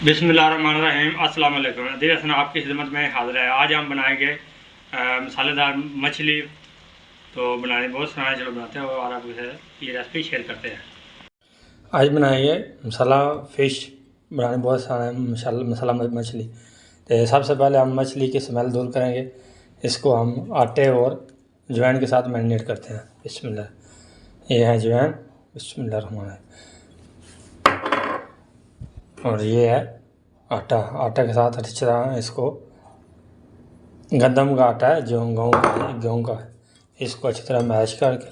बिस्मिल्लाहिर्रहमानिर्रहीम। अस्सलाम वालेकुम। नदीर हसन आपकी खिदमत में हाजिर है। आज हम बनाएंगे मसालेदार मछली। तो बनाने बहुत सारा, चलो बनाते हैं और आपके साथ ये रेसिपी शेयर करते हैं। आज बनाएंगे मसाला फ़िश। बनाने बहुत सारा है मसाला मछली। तो सबसे पहले हम मछली की स्मेल दूर करेंगे। इसको हम आटे और अजवाइन के साथ मैरिनेट करते हैं। बिस्मिल्लाह। ये है अजवाइन। बिस्मिल्लाहिर्रहमानिर्रहीम। और ये है आटा के साथ अच्छी तरह इसको, गंदम का आटा है जो गेहूँ का है, इसको अच्छी तरह मैश करके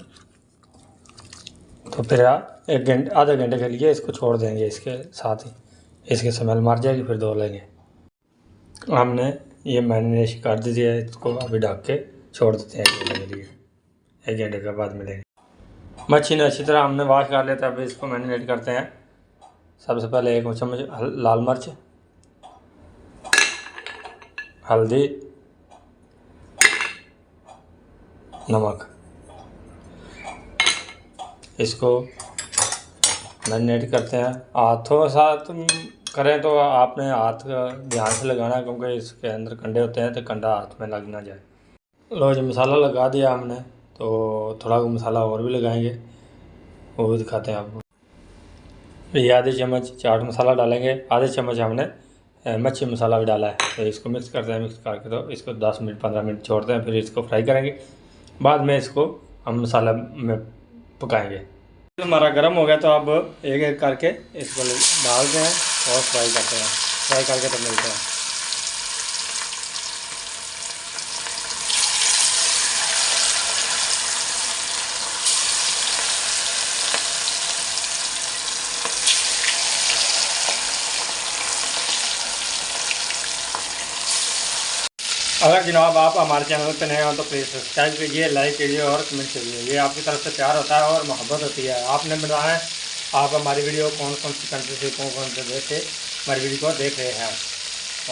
तो फिर आधे घंटे के लिए इसको छोड़ देंगे। इसके साथ ही इसकी स्मेल मार जाएगी, फिर धो लेंगे। हमने ये मैरिनेशन कर दी है, इसको अभी ढक के छोड़ देते हैं 1 घंटे के लिए। 1 घंटे के बाद मिलेंगे। मच्छी ने अच्छी तरह हमने वॉश कर लेते हैं। अभी इसको मैरिनेट करते हैं। सबसे पहले 1 चम्मच लाल मिर्च, हल्दी, नमक, इसको मैरिनेट करते हैं। हाथों के साथ करें तो आपने हाथ का ध्यान से लगाना है, क्योंकि इसके अंदर कंडे होते हैं तो कंडा हाथ में लग ना जाए। लो जो मसाला लगा दिया हमने, तो थोड़ा मसाला और भी लगाएंगे, वो भी दिखाते हैं आपको। ये आधे चम्मच चाट मसाला डालेंगे, आधे चम्मच हमने मच्छी मसाला भी डाला है। तो इसको मिक्स करते हैं। मिक्स करके तो इसको 10 मिनट 15 मिनट छोड़ते हैं, फिर इसको फ्राई करेंगे। बाद में इसको हम मसाला में पकाएंगे। तो हमारा गर्म हो गया, तो अब एक एक करके इसको डालते हैं और फ्राई करते हैं। फ्राई करके तो मिलते हैं। अगर जनाब आप हमारे चैनल पर नए हो तो प्लीज़ सब्सक्राइब कीजिए, लाइक कीजिए और कमेंट कीजिए। ये आपकी तरफ से प्यार होता है और मोहब्बत होती है। आपने बताना है आप हमारी वीडियो कौन कौन सी कंट्री से, कौन से देश से हमारी वीडियो को देख रहे हैं।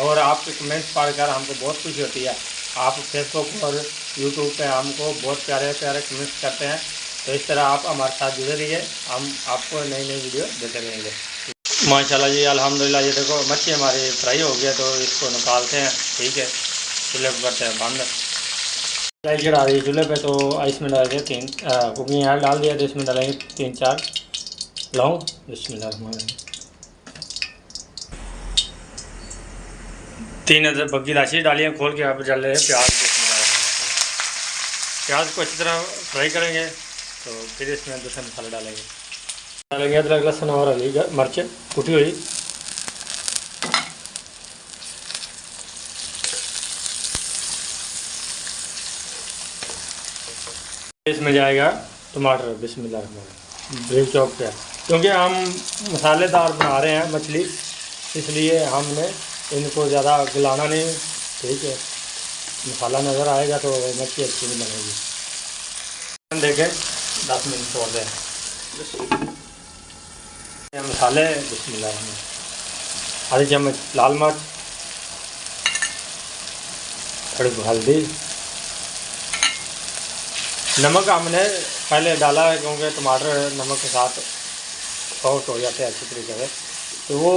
और आपके कमेंट्स पढ़कर हमको बहुत खुशी होती है। आप फेसबुक और यूट्यूब पे हमको बहुत प्यारे प्यारे कमेंट्स करते हैं। तो इस तरह आप हमारे साथ जुड़े रहिए, हम आपको नई नई वीडियो देते रहेंगे। माशाल्लाह जी, अल्हम्दुलिल्लाह। ये देखो मच्छी हमारी फ्राई हो गया, तो इसको निकालते हैं। ठीक है, चूल्हे पर करते हैं बंद। कढ़ाई चढ़ा दी चूल्हे पे, तो इसमें डालेंगे 3 कुकिंग ऑयल डाल दिया, तो इसमें डालेंगे 3-4 लौंग। बिस्मिल्लाह। 3 अदरक बग्गी इलायची डालिए खोल के। आप डाल रहे हैं प्याज। प्याज को अच्छी तरह फ्राई करेंगे, तो फिर इसमें दूसरे मसाले डालेंगे अदरक लहसुन और हरी मिर्च कुटी हुई। इसमें जाएगा टमाटर। बिस्मिल्लाह ब्रेक चॉप किया, क्योंकि हम मसालेदार बना रहे हैं मछली, इसलिए हमने इनको ज़्यादा गलाना नहीं। ठीक है, मसाला नज़र आएगा तो मछली अच्छी नहीं बनेगी। देखें 10 मिनट छोड़ दें। मसाले बिस्मिल्लाह। आधी चम्मच लाल मिर्च, थोड़ी हल्दी, नमक हमने पहले डाला है, क्योंकि टमाटर नमक के साथ सॉफ्ट हो जाते हैं अच्छी तरीके से। तो वो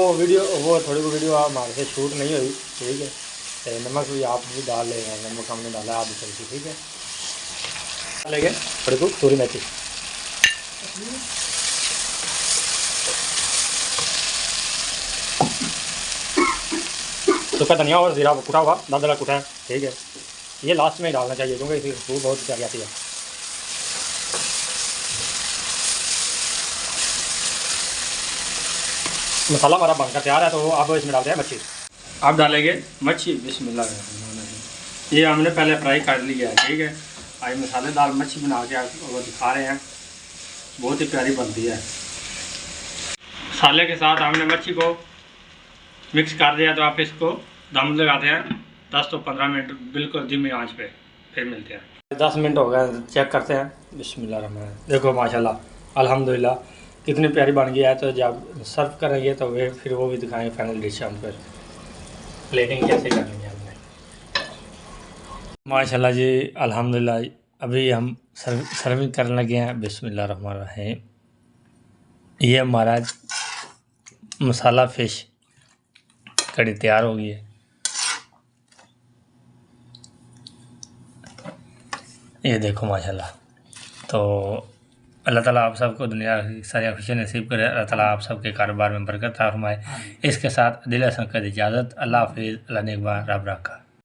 थोड़ी वीडियो हमारे से शूट नहीं हुई। ठीक है, तो नमक भी आप भी डाल लेंगे। नमक हमने डाला आधी चमची। ठीक है, डालेंगे थोड़ी को सूरी मेथी, सूखा धनिया और जीरा कुटा हुआ, दादला कुटा है। ठीक है, ये लास्ट में डालना चाहिए, क्योंकि इसकी खुशबू बहुत प्यारी आती है। मसाला हमारा बनकर तैयार है, तो अब इसमें डालते हैं मच्छी। अब डालेंगे मच्छी। बिस्मिल्लाह। ये हमने पहले फ्राई कर लिया है। ठीक है, आज मसालेदार मच्छी बना के आपको दिखा रहे हैं, बहुत ही प्यारी बनती है। मसाले के साथ हमने मच्छी को मिक्स कर दिया, तो आप इसको दम लगाते हैं 10 से 15 मिनट बिल्कुल धीमी आंच पे, फिर मिलते हैं। 10 मिनट हो गए, चेक करते हैं। बिस्मिल्लाह। देखो माशाल्लाह अल्हम्दुलिल्लाह कितनी प्यारी बन गई है। तो जब सर्व करेंगे तो वे फिर वो भी दिखाएंगे फाइनल डिश हम, फिर प्लेटिंग कैसे करेंगे हमने। माशाल्लाह जी अल्हम्दुलिल्लाह। अभी हम सर्विंग करने लगे हैं। बिस्मिल्लाहिर्रहमानिर्रहीम। ये हमारा मसाला फ़िश कड़ी तैयार हो गई है। ये देखो माशाल्लाह। तो अल्लाह ताला आप सबको दुनिया की सारी खुशियाँ नसीब करे। अल्लाह ताला आप सबके कारोबार में बरकत फरमाए। इसके साथ दिल हसन कर इजाज़त। अल्लाह हाफिज़। अल्लाह नेगबान रब रखा।